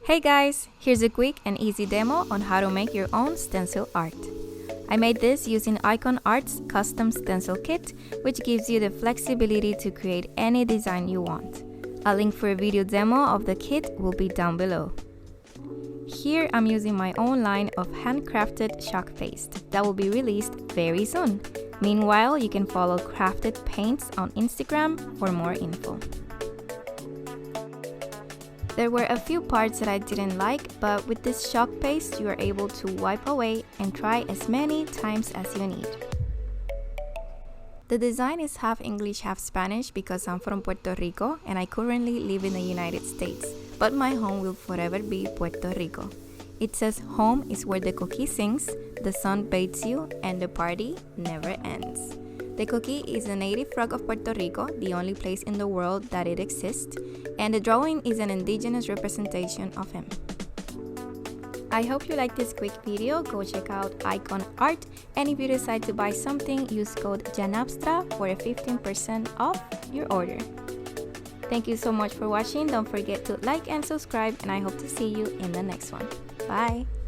Hey guys, here's a quick and easy demo on how to make your own stencil art. I made this using Icon Art's custom stencil kit, which gives you the flexibility to create any design you want. A link for a video demo of the kit will be down below. Here I'm using my own line of handcrafted chalk paste that will be released very soon. Meanwhile, you can follow Crafted Paints on Instagram for more info. There were a few parts that I didn't like, but with this chalk paste you are able to wipe away and try as many times as you need. The design is half English, half Spanish because I'm from Puerto Rico and I currently live in the United States, but my home will forever be Puerto Rico. It says home is where the coquí sings, the sun bathes you, and the party never ends. The coquí is a native frog of Puerto Rico, the only place in the world that it exists, and the drawing is an indigenous representation of him. I hope you like this quick video. Go check out Icon Art, and if you decide to buy something, use code JANABSTRA for a 15% off your order. Thank you so much for watching. Don't forget to like and subscribe, and I hope to see you in the next one. Bye!